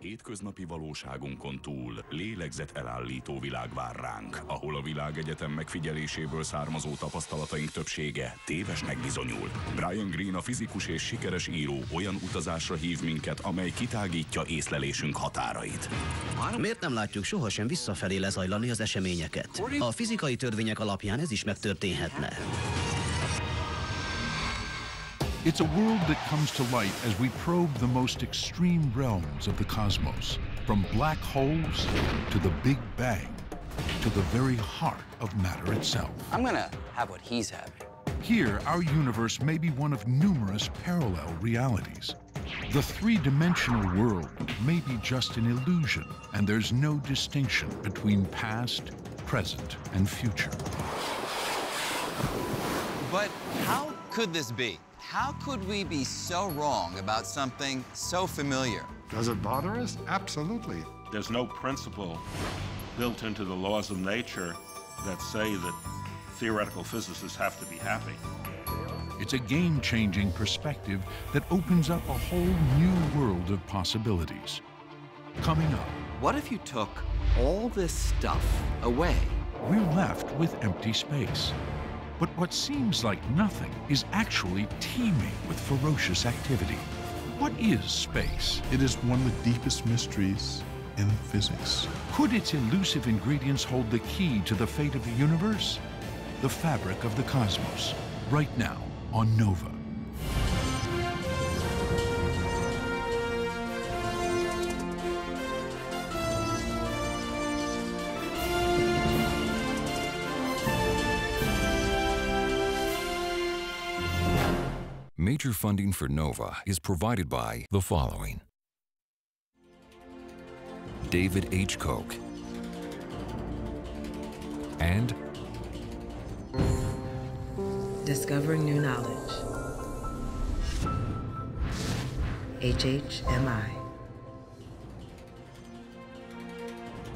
Hétköznapi valóságunkon túl lélegzetelállító világ vár ránk, ahol a világegyetem megfigyeléséből származó tapasztalataink többsége tévesnek bizonyul. Brian Greene, a fizikus és sikeres író olyan utazásra hív minket, amely kitágítja észlelésünk határait. Miért nem látjuk sohasem visszafelé lezajlani az eseményeket? A fizikai törvények alapján ez is megtörténhetne. It's a world that comes to light as we probe the most extreme realms of the cosmos, from black holes to the Big Bang, to the very heart of matter itself. I'm gonna have what he's having. Here, our universe may be one of numerous parallel realities. The three-dimensional world may be just an illusion, and there's no distinction between past, present, and future. But how could this be? How could we be so wrong about something so familiar? Does it bother us? Absolutely. There's no principle built into the laws of nature that say that theoretical physicists have to be happy. It's a game-changing perspective that opens up a whole new world of possibilities. Coming up, What if you took all this stuff away? we're left with empty space. But what seems like nothing is actually teeming with ferocious activity. What is space? It is one of the deepest mysteries in physics. Could its elusive ingredients hold the key to the fate of the universe? The fabric of the cosmos, right now on Nova. Major funding for NOVA is provided by the following: David H. Koch and Discovering New Knowledge. HHMI.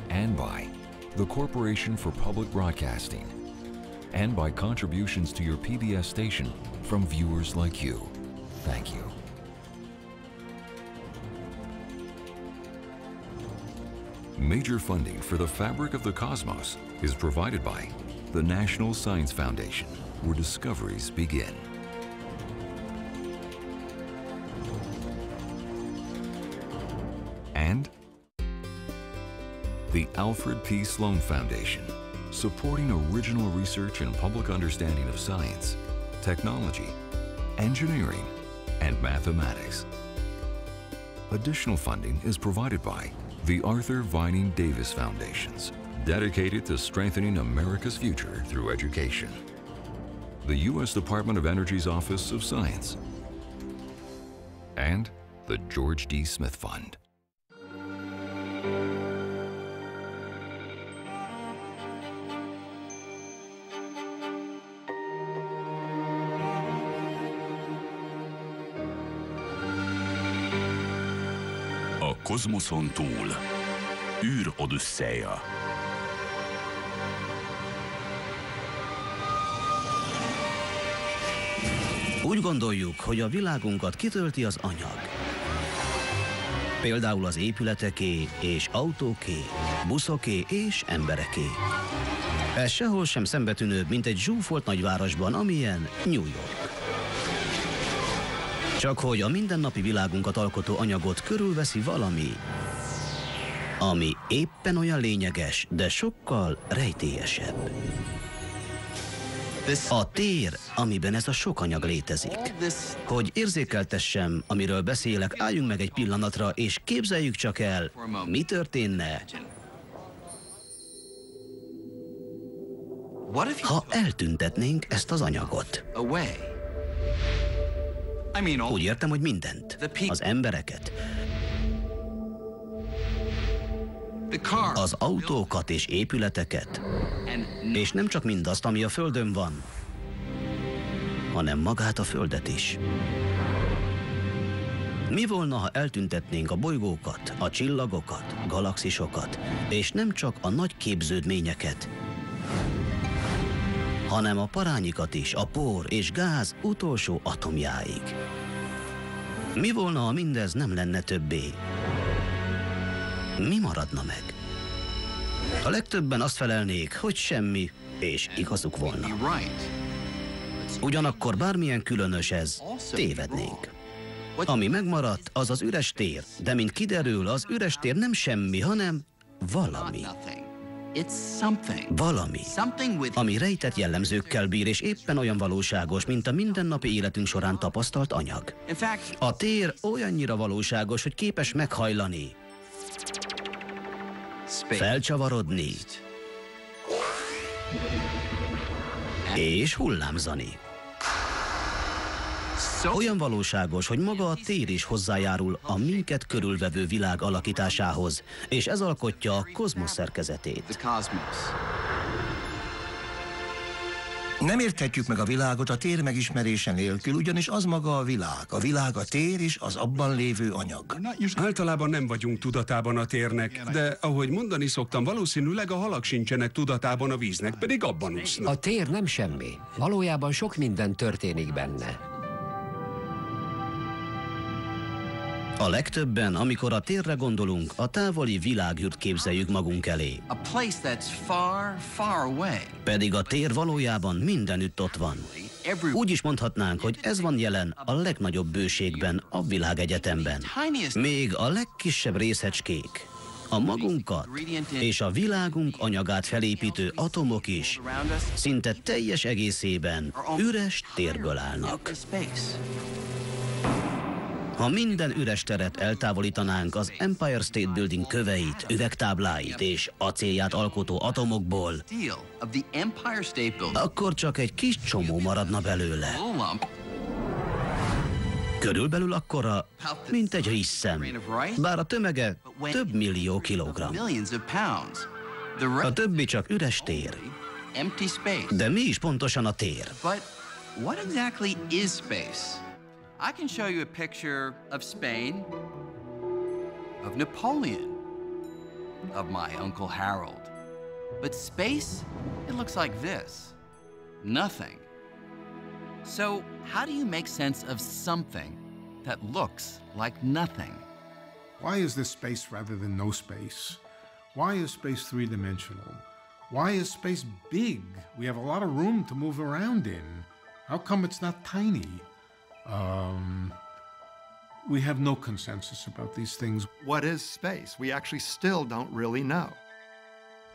and by the Corporation for Public Broadcasting, and by contributions to your PBS station from viewers like you. Thank you. Major funding for the fabric of the cosmos is provided by the National Science Foundation, where discoveries begin. And the Alfred P. Sloan Foundation, supporting original research and public understanding of science, technology, engineering, and mathematics. Additional funding is provided by the Arthur Vining Davis Foundations, dedicated to strengthening America's future through education. The U.S. Department of Energy's Office of Science, and the George D. Smith Fund. A kozmoszon túl. űr odüsszeja. Úgy gondoljuk, hogy a világunkat kitölti az anyag. Például az épületeké és autóké, buszoké és embereké. Ez sehol sem szembetűnőbb, mint egy zsúfolt nagyvárosban, amilyen New York. Csak hogy a mindennapi világunkat alkotó anyagot körülveszi valami, ami éppen olyan lényeges, de sokkal rejtélyesebb. A tér, amiben ez a sok anyag létezik. Hogy érzékeltessem, amiről beszélek, álljunk meg egy pillanatra, és képzeljük csak el, mi történne, ha eltüntetnénk ezt az anyagot. Úgy értem, hogy mindent. Az embereket, az autókat és épületeket, és nem csak mindazt, ami a Földön van, hanem magát a Földet is. Mi volna, ha eltüntetnénk a bolygókat, a csillagokat, galaxisokat, és nem csak a nagy képződményeket, hanem a parányikat is, a por és gáz utolsó atomjáig. Mi volna, ha mindez nem lenne többé? mi maradna meg? A legtöbben azt felelnék, hogy semmi, és igazuk volna. Ugyanakkor bármilyen különös ez, tévednénk. Ami megmaradt, az az üres tér, de mint kiderül, az üres tér nem semmi, hanem valami. Valami, ami rejtett jellemzőkkel bír, és éppen olyan valóságos, mint a mindennapi életünk során tapasztalt anyag. A tér olyannyira valóságos, hogy képes meghajlani, felcsavarodni és hullámzani. Olyan valóságos, hogy maga a tér is hozzájárul a minket körülvevő világ alakításához, és ez alkotja a kozmosz szerkezetét. Nem érthetjük meg a világot a tér megismerése nélkül, ugyanis az maga a világ a tér és az abban lévő anyag. Általában nem vagyunk tudatában a térnek, de ahogy mondani szoktam, valószínűleg a halak sincsenek tudatában a víznek, pedig abban úsznak. A tér nem semmi. Valójában sok minden történik benne. A legtöbben, amikor a térre gondolunk, a távoli világűrt képzeljük magunk elé. Pedig a tér valójában mindenütt ott van. Úgy is mondhatnánk, hogy ez van jelen a legnagyobb bőségben, a világegyetemben. Még a legkisebb részecskék, a magunkat és a világunk anyagát felépítő atomok is szinte teljes egészében üres térből állnak. Ha minden üres teret eltávolítanánk az Empire State Building köveit, üvegtábláit és acélját alkotó atomokból, akkor csak egy kis csomó maradna belőle. Körülbelül akkora, mint egy rizszem, bár a tömege több millió kilogramm. A többi csak üres tér. De mi is pontosan a tér? I can show you a picture of Spain, of Napoleon, of my Uncle Harold. But space, it looks like this. Nothing. So how do you make sense of something that looks like nothing? Why is this space rather than no space? Why is space three-dimensional? Why is space big? We have a lot of room to move around in. How come it's not tiny? We have no consensus about these things. What is space? We actually still don't really know.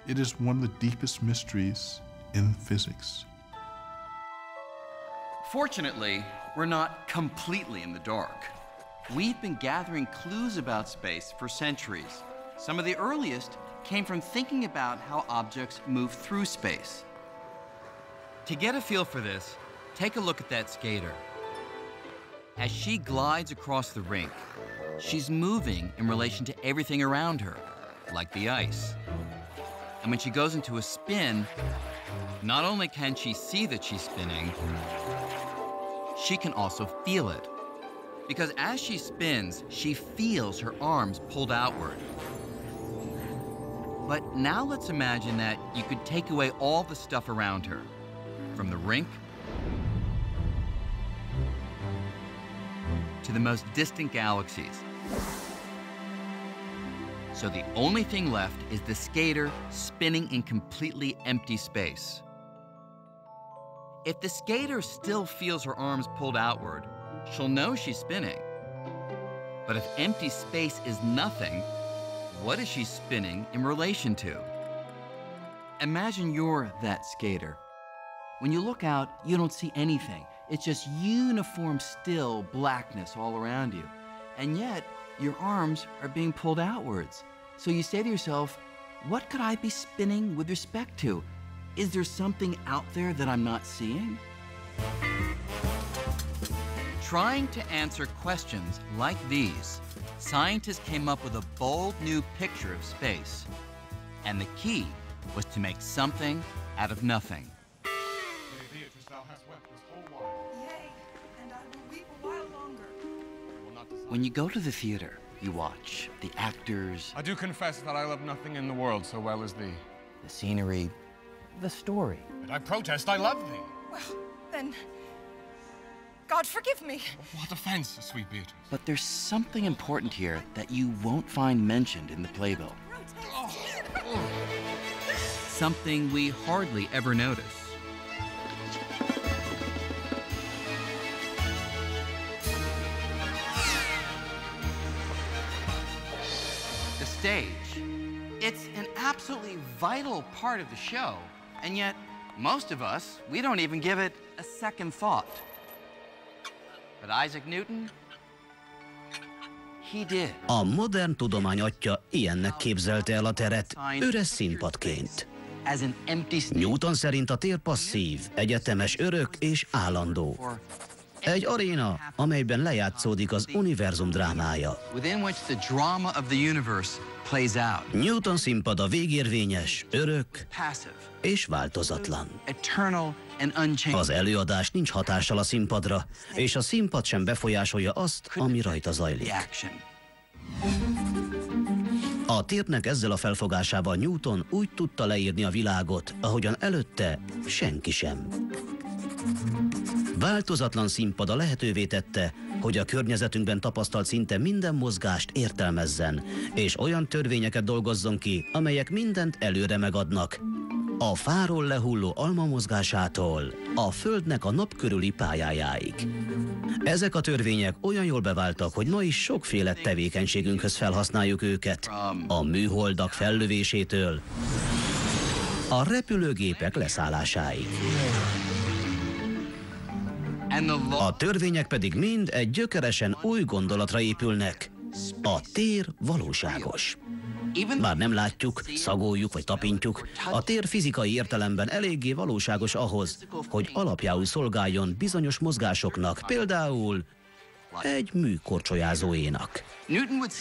It is one of the deepest mysteries in physics. Fortunately, we're not completely in the dark. We've been gathering clues about space for centuries. Some of the earliest came from thinking about how objects move through space. To get a feel for this, take a look at that skater. As she glides across the rink, she's moving in relation to everything around her, like the ice. And when she goes into a spin, not only can she see that she's spinning, she can also feel it. Because as she spins, she feels her arms pulled outward. But now let's imagine that you could take away all the stuff around her, from the rink to the most distant galaxies. So the only thing left is the skater spinning in completely empty space. If the skater still feels her arms pulled outward, she'll know she's spinning. But if empty space is nothing, what is she spinning in relation to? Imagine you're that skater. When you look out, you don't see anything. It's just uniform, still blackness all around you. And yet, your arms are being pulled outwards. So you say to yourself, what could I be spinning with respect to? Is there something out there that I'm not seeing? Trying to answer questions like these, scientists came up with a bold new picture of space. And the key was to make something out of nothing. When you go to the theater, you watch the actors. I do confess that I love nothing in the world so well as thee. The scenery, the story. But I protest, I love thee. Well, then, God, forgive me. What offense, sweet Beatrice? But there's something important here that you won't find mentioned in the playbill. Something we hardly ever notice. The stage. It's an absolutely vital part of the show, and yet most of us, we don't even give it a second thought. But Isaac Newton, he did. A modern tudomány atya ilyennek képzelte el a teret, üres színpadként. Newton szerint a tér passzív, egyetemes, örök és állandó. Egy aréna, amelyben lejátszódik az univerzum drámája. Newton színpada végérvényes, örök és változatlan. Az előadás nincs hatással a színpadra, és a színpad sem befolyásolja azt, ami rajta zajlik. A térnek ezzel a felfogásával Newton úgy tudta leírni a világot, ahogyan előtte senki sem. Változatlan színpada lehetővé tette, hogy a környezetünkben tapasztalt szinte minden mozgást értelmezzen, és olyan törvényeket dolgozzon ki, amelyek mindent előre megadnak. A fáról lehulló alma mozgásától a Földnek a nap körüli pályájáig. Ezek a törvények olyan jól beváltak, hogy ma is sokféle tevékenységünkhöz felhasználjuk őket. A műholdak fellövésétől a repülőgépek leszállásáig. A törvények pedig mind egy gyökeresen új gondolatra épülnek. A tér valóságos. Bár nem látjuk, szagoljuk vagy tapintjuk, a tér fizikai értelemben eléggé valóságos ahhoz, hogy alapjául szolgáljon bizonyos mozgásoknak, például egy műkorcsolyázóénak.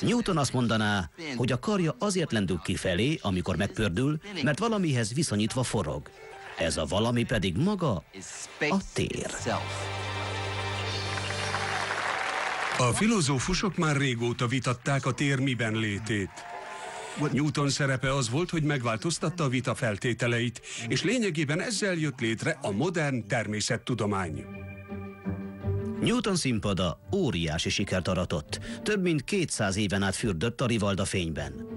Newton azt mondaná, hogy a karja azért lendül kifelé, amikor megpördül, mert valamihez viszonyítva forog. Ez a valami pedig maga a tér. A filozófusok már régóta vitatták a tér miben létét. Newton szerepe az volt, hogy megváltoztatta a vita feltételeit, és lényegében ezzel jött létre a modern természettudomány. Newton színpada óriási sikert aratott. Több mint 200 éven át fürdött a Rivalda fényben.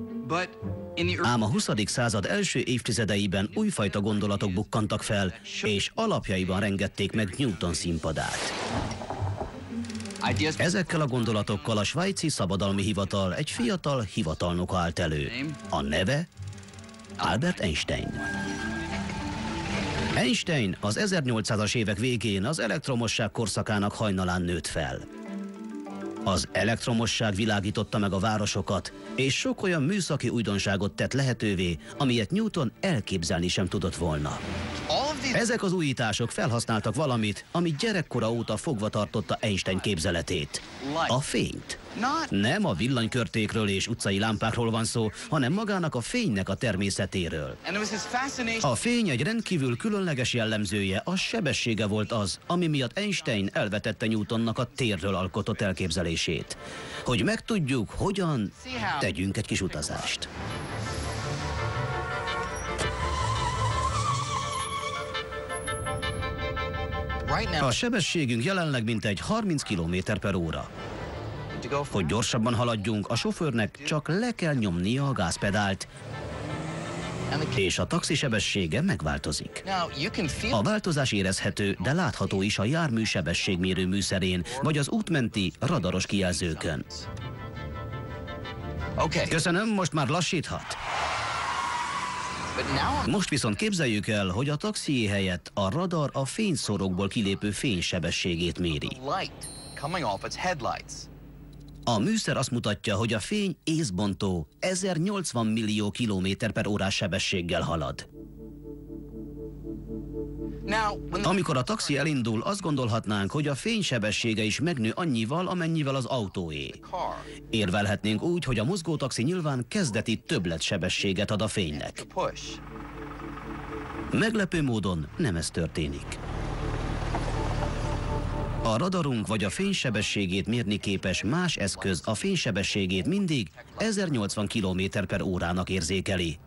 Ám a 20. század első évtizedeiben újfajta gondolatok bukkantak fel, és alapjaiban rengették meg Newton színpadát. Ezekkel a gondolatokkal a svájci szabadalmi hivatal egy fiatal hivatalnoka állt elő. A neve Albert Einstein. Einstein az 1800-as évek végén az elektromosság korszakának hajnalán nőtt fel. Az elektromosság világította meg a városokat, és sok olyan műszaki újdonságot tett lehetővé, amilyet Newton elképzelni sem tudott volna. Ezek az újítások felhasználtak valamit, ami gyerekkora óta fogva tartotta Einstein képzeletét. A fényt. Nem a villanykörtékről és utcai lámpákról van szó, hanem magának a fénynek a természetéről. A fény egy rendkívül különleges jellemzője, a sebessége volt az, ami miatt Einstein elvetette Newtonnak a térről alkotott elképzelését. Hogy megtudjuk, hogyan, tegyünk egy kis utazást. A sebességünk jelenleg mintegy 30 km/h. Hogy gyorsabban haladjunk, a sofőrnek csak le kell nyomnia a gázpedált, és a taxi sebessége megváltozik. A változás érezhető, de látható is a jármű sebességmérő műszerén, vagy az útmenti radaros kijelzőkön. Köszönöm, most már lassíthat. Most viszont képzeljük el, hogy a taxié helyett a radar a fényszorokból kilépő fény sebességét méri. A műszer azt mutatja, hogy a fény észbontó 1080 millió km/h sebességgel halad. Amikor a taxi elindul, azt gondolhatnánk, hogy a fény sebessége is megnő annyival, amennyivel az autóé. Érvelhetnénk úgy, hogy a mozgótaxi nyilván kezdeti többletssebességet ad a fénynek. Meglepő módon nem ez történik. A radarunk vagy a fénysebességét mérni képes más eszköz a fénysebességét mindig 1080 km/h-nak érzékeli.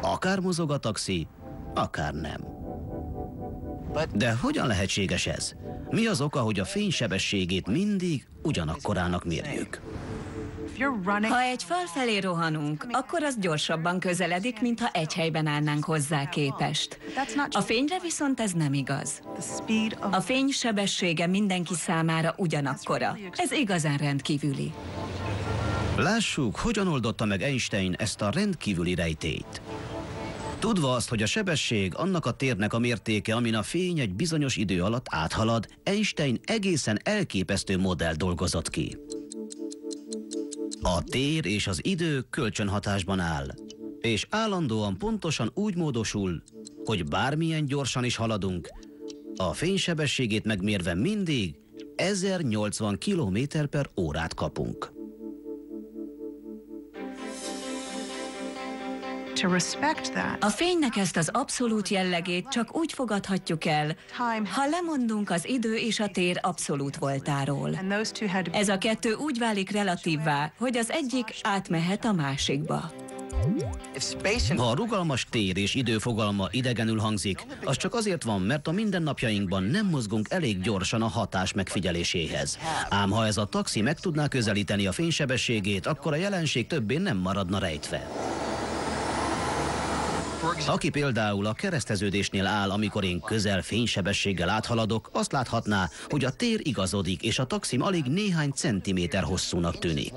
Akár mozog a taxi, akár nem. De hogyan lehetséges ez? Mi az oka, hogy a fény sebességét mindig ugyanakkorának mérjük? Ha egy fal felé rohanunk, akkor az gyorsabban közeledik, mintha egy helyben állnánk hozzá képest. A fényre viszont ez nem igaz. A fény sebessége mindenki számára ugyanakkora. Ez igazán rendkívüli. Lássuk, hogyan oldotta meg Einstein ezt a rendkívüli rejtélyt. Tudva azt, hogy a sebesség annak a térnek a mértéke, amin a fény egy bizonyos idő alatt áthalad, Einstein egészen elképesztő modell dolgozott ki. A tér és az idő kölcsönhatásban áll, és állandóan pontosan úgy módosul, hogy bármilyen gyorsan is haladunk, a fénysebességét megmérve mindig 1080 km/órát kapunk. A fénynek ezt az abszolút jellegét csak úgy fogadhatjuk el, ha lemondunk az idő és a tér abszolút voltáról. Ez a kettő úgy válik relatívvá, hogy az egyik átmehet a másikba. Ha a rugalmas tér és idő fogalma idegenül hangzik, az csak azért van, mert a mindennapjainkban nem mozgunk elég gyorsan a hatás megfigyeléséhez. Ám ha ez a taxi meg tudná közelíteni a fénysebességét, akkor a jelenség többé nem maradna rejtve. Aki például a kereszteződésnél áll, amikor én közel fénysebességgel áthaladok, azt láthatná, hogy a tér igazodik, és a taxim alig néhány centiméter hosszúnak tűnik.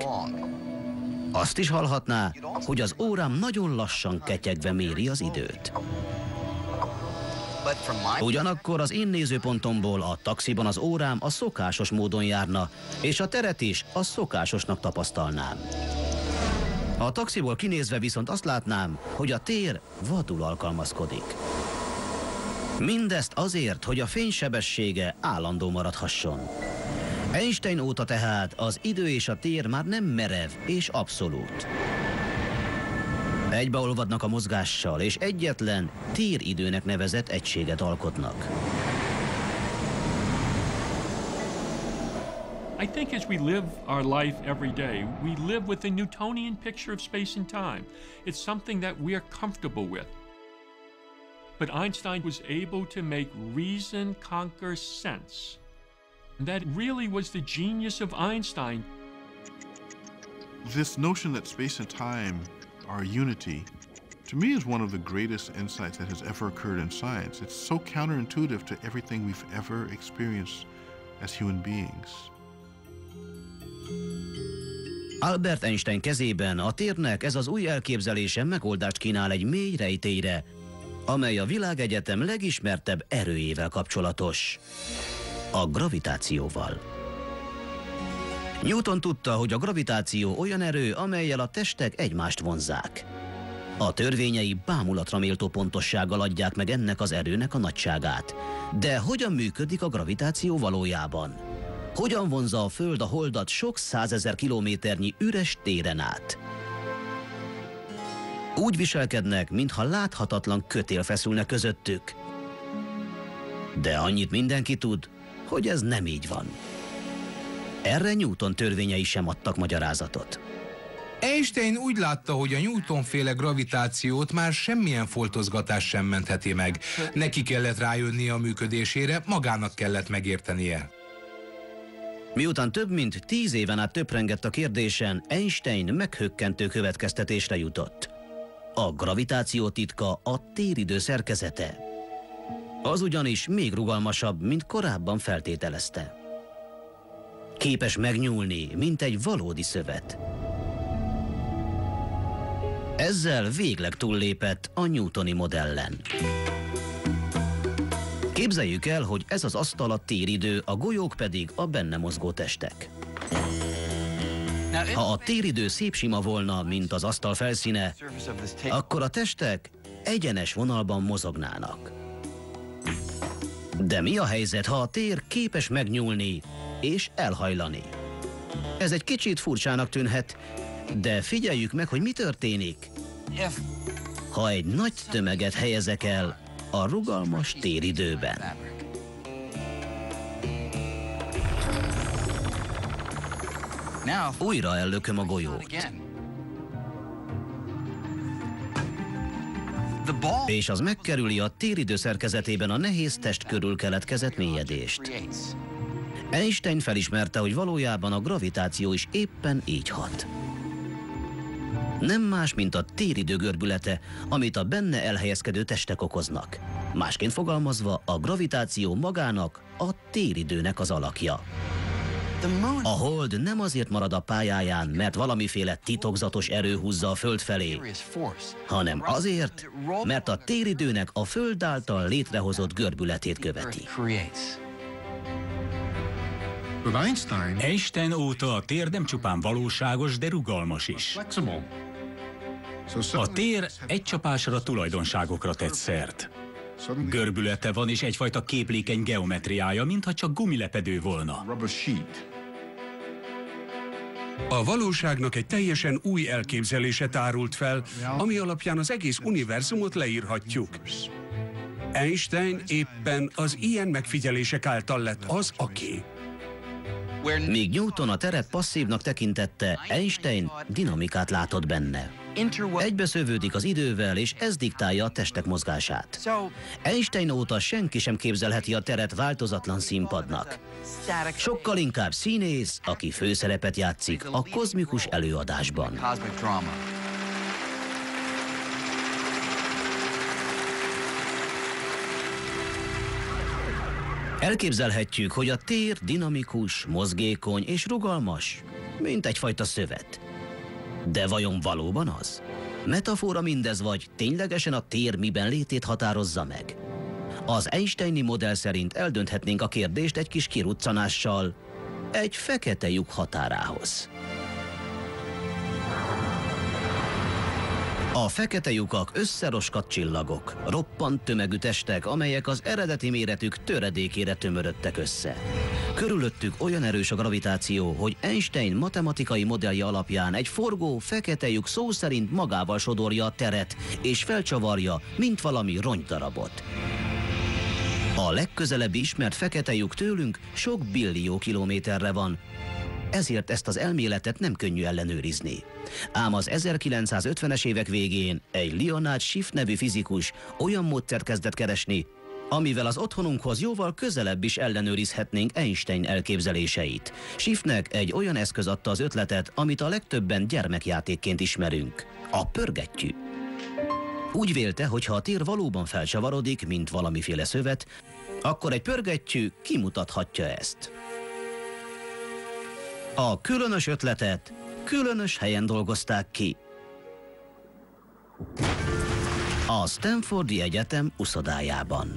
Azt is hallhatná, hogy az órám nagyon lassan ketyegve méri az időt. Ugyanakkor az én nézőpontomból a taxiban az órám a szokásos módon járna, és a teret is a szokásosnak tapasztalnám. A taxiból kinézve viszont azt látnám, hogy a tér vadul alkalmazkodik. Mindezt azért, hogy a fény állandó maradhasson. Einstein óta tehát az idő és a tér már nem merev és abszolút. Egybeolvadnak a mozgással, és egyetlen téridőnek nevezett egységet alkotnak. I think as we live our life every day, we live with a Newtonian picture of space and time. It's something that we are comfortable with. But Einstein was able to make reason conquer sense. And that really was the genius of Einstein. This notion that space and time are unity, to me, is one of the greatest insights that has ever occurred in science. It's so counterintuitive to everything we've ever experienced as human beings. Albert Einstein kezében a térnek ez az új elképzelése megoldást kínál egy mély rejtélyre, amely a világegyetem legismertebb erőjével kapcsolatos, a gravitációval. Newton tudta, hogy a gravitáció olyan erő, amellyel a testek egymást vonzzák. A törvényei bámulatra méltó pontossággal adják meg ennek az erőnek a nagyságát. De hogyan működik a gravitáció valójában? Hogyan vonzza a Föld a Holdat sok százezer kilométernyi üres téren át? Úgy viselkednek, mintha láthatatlan kötél feszülne közöttük. De annyit mindenki tud, hogy ez nem így van. Erre Newton törvényei sem adtak magyarázatot. Einstein úgy látta, hogy a Newton-féle gravitációt már semmilyen foltozgatás sem mentheti meg. Neki kellett rájönnie a működésére, magának kellett megértenie. Miután több mint 10 éven át töprengett a kérdésen, Einstein meghökkentő következtetésre jutott. A gravitáció titka a téridő szerkezete. Az ugyanis még rugalmasabb, mint korábban feltételezte. Képes megnyúlni, mint egy valódi szövet. Ezzel végleg túllépett a newtoni modellen. Képzeljük el, hogy ez az asztal a téridő, a golyók pedig a benne mozgó testek. Ha a téridő szép sima volna, mint az asztal felszíne, akkor a testek egyenes vonalban mozognának. De mi a helyzet, ha a tér képes megnyúlni és elhajlani? Ez egy kicsit furcsának tűnhet, de figyeljük meg, hogy mi történik, ha egy nagy tömeget helyezek el a rugalmas téridőben. Újra ellököm a golyót. és az megkerüli a téridő szerkezetében a nehéz test körül keletkezett mélyedést. Einstein felismerte, hogy valójában a gravitáció is éppen így hat. Nem más, mint a téridő görbülete, amit a benne elhelyezkedő testek okoznak. Másként fogalmazva, a gravitáció magának, a téridőnek az alakja. A hold nem azért marad a pályáján, mert valamiféle titokzatos erő húzza a Föld felé, hanem azért, mert a téridőnek a Föld által létrehozott görbületét követi. Einstein óta a tér nem csupán valóságos, de rugalmas is. A tér egy csapásra tulajdonságokra tett szert. Görbülete van és egyfajta képlékeny geometriája, mintha csak gumilepedő volna. A valóságnak egy teljesen új elképzelése tárult fel, ami alapján az egész univerzumot leírhatjuk. Einstein éppen az ilyen megfigyelések által lett az, aki. Míg Newton a teret passzívnak tekintette, Einstein dinamikát látott benne. Egybeszövődik az idővel, és ez diktálja a testek mozgását. Einstein óta senki sem képzelheti a teret változatlan színpadnak. Sokkal inkább színész, aki főszerepet játszik a kozmikus előadásban. Elképzelhetjük, hogy a tér dinamikus, mozgékony és rugalmas, mint egyfajta szövet. De vajon valóban az? Metafora mindez, vagy ténylegesen a tér miben létét határozza meg? Az Einsteini modell szerint eldönthetnénk a kérdést egy kis kiruccanással egy fekete lyuk határához. A fekete lyukak összeroskadt csillagok, roppant tömegű testek, amelyek az eredeti méretük töredékére tömörödtek össze. Körülöttük olyan erős a gravitáció, hogy Einstein matematikai modellje alapján egy forgó fekete lyuk szó szerint magával sodorja a teret, és felcsavarja, mint valami rongydarabot. A legközelebbi ismert fekete lyuk tőlünk sok billió kilométerre van, ezért ezt az elméletet nem könnyű ellenőrizni. Ám az 1950-es évek végén egy Leonard Schiff nevű fizikus olyan módszert kezdett keresni, amivel az otthonunkhoz jóval közelebb is ellenőrizhetnénk Einstein elképzeléseit. Schiffnek egy olyan eszköz adta az ötletet, amit a legtöbben gyermekjátékként ismerünk, a pörgettyű. Úgy vélte, hogy ha a tér valóban felcsavarodik, mint valamiféle szövet, akkor egy pörgettyű kimutathatja ezt. A különös ötletet különös helyen dolgozták ki. A Stanfordi Egyetem uszodájában.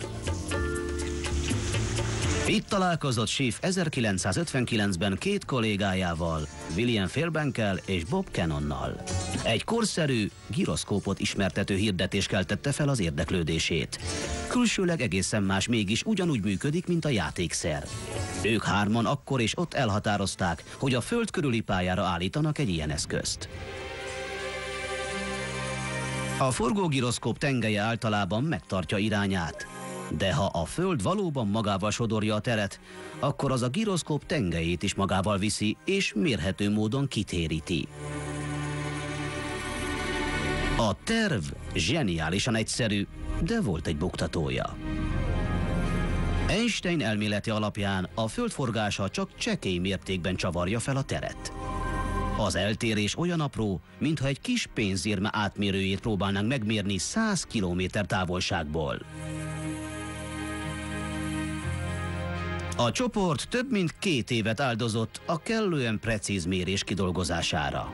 Itt találkozott Schiff 1959-ben két kollégájával, William Fairbankkel és Bob Cannonnal. Egy korszerű, giroszkópot ismertető hirdetés keltette fel az érdeklődését. Külsőleg egészen más, mégis ugyanúgy működik, mint a játékszer. Ők hárman akkor és ott elhatározták, hogy a Föld körüli pályára állítanak egy ilyen eszközt. A forgógiroszkóp tengelye általában megtartja irányát, de ha a Föld valóban magával sodorja a teret, akkor az a giroszkóp tengelyét is magával viszi, és mérhető módon kitéríti. A terv zseniálisan egyszerű, de volt egy buktatója. Einstein elméleti alapján a Föld forgása csak csekély mértékben csavarja fel a teret. Az eltérés olyan apró, mintha egy kis pénzérme átmérőjét próbálnánk megmérni 100 kilométer távolságból. A csoport több mint 2 évet áldozott a kellően precíz mérés kidolgozására.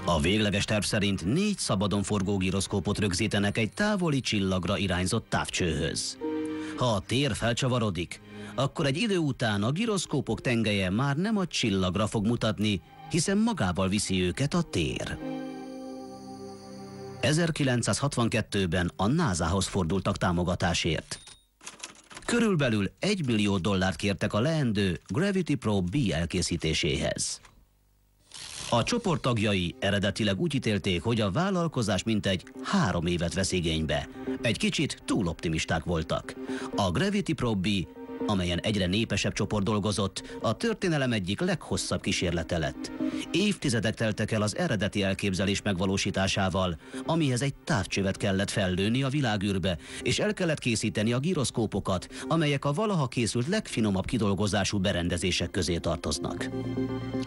A végleges terv szerint 4 szabadon forgó giroszkópot rögzítenek egy távoli csillagra irányzott távcsőhöz. Ha a tér felcsavarodik, akkor egy idő után a giroszkópok tengelye már nem a csillagra fog mutatni, hiszen magával viszi őket a tér. 1962-ben a NASA-hoz fordultak támogatásért. Körülbelül $1 millió kértek a leendő Gravity Probe B elkészítéséhez. A csoport tagjai eredetileg úgy ítélték, hogy a vállalkozás mintegy 3 évet vesz igénybe. Egy kicsit túl optimisták voltak. A Gravity Probe B amelyen egyre népesebb csoport dolgozott, a történelem egyik leghosszabb kísérlete lett. Évtizedek teltek el az eredeti elképzelés megvalósításával, amihez egy távcsövet kellett fellőni a világűrbe, és el kellett készíteni a giroszkópokat, amelyek a valaha készült legfinomabb kidolgozású berendezések közé tartoznak.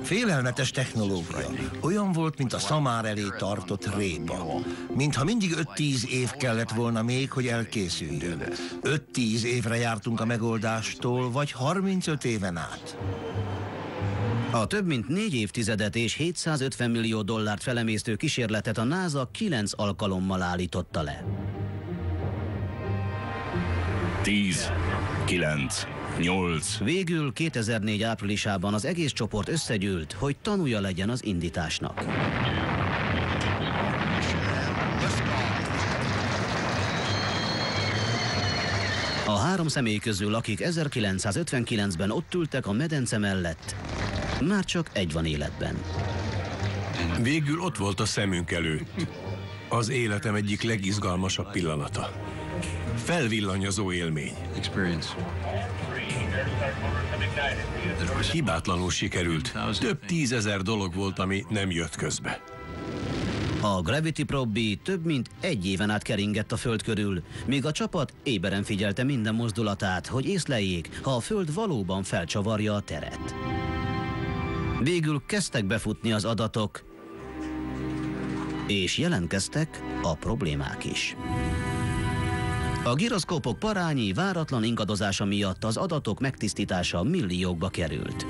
Félelmetes technológia. Olyan volt, mint a szamár elé tartott répa. Mintha mindig 5-10 év kellett volna még, hogy elkészüljön. 5-10 évre jártunk a megoldástól, vagy 35 éven át. A több mint 4 évtizedet és 750 millió dollárt felemésztő kísérletet a NASA 9 alkalommal állította le. 10, 9, 8. Végül 2004 áprilisában az egész csoport összegyűlt, hogy tanúja legyen az indításnak. A 3 személy közül, akik 1959-ben ott ültek a medence mellett, már csak egy van életben. Végül ott volt a szemünk előtt. Az életem egyik legizgalmasabb pillanata. Felvillanyozó élmény. Hibátlanul sikerült. Több 10 000 dolog volt, ami nem jött közbe. A Gravity Probe több mint 1 éven át keringett a Föld körül, míg a csapat éberen figyelte minden mozdulatát, hogy észleljék, ha a Föld valóban felcsavarja a teret. Végül kezdtek befutni az adatok, és jelentkeztek a problémák is. A giroszkópok parányi, váratlan ingadozása miatt az adatok megtisztítása milliókba került.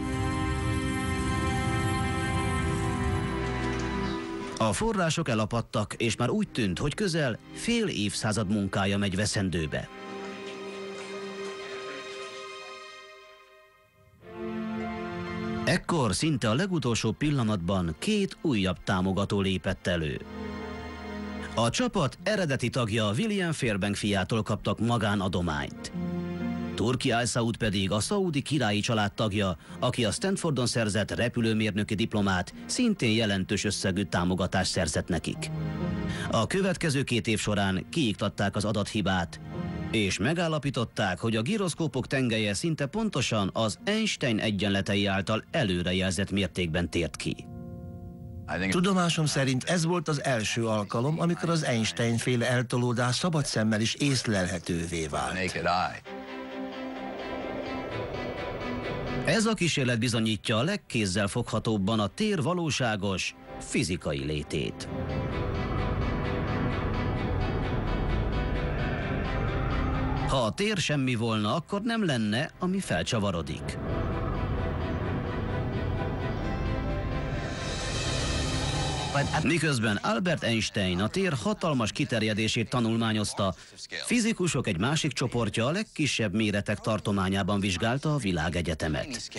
A források elapadtak, és már úgy tűnt, hogy közel fél évszázad munkája megy veszendőbe. Ekkor szinte a legutolsó pillanatban 2 újabb támogató lépett elő. A csapat eredeti tagja William Fairbank fiától kaptak magánadományt. Turki Al Saud pedig a szaudi királyi család tagja, aki a Stanfordon szerzett repülőmérnöki diplomát, szintén jelentős összegű támogatást szerzett nekik. A következő 2 év során kiiktatták az adathibát, és megállapították, hogy a giroszkópok tengelye szinte pontosan az Einstein egyenletei által előrejelzett mértékben tért ki. Tudomásom szerint ez volt az első alkalom, amikor az Einstein-féle eltolódás szabad szemmel is észlelhetővé vált. Ez a kísérlet bizonyítja a legkézzelfoghatóbban a tér valóságos, fizikai létét. Ha a tér semmi volna, akkor nem lenne, ami felcsavarodik. Miközben Albert Einstein a tér hatalmas kiterjedését tanulmányozta, fizikusok egy másik csoportja a legkisebb méretek tartományában vizsgálta a világegyetemet.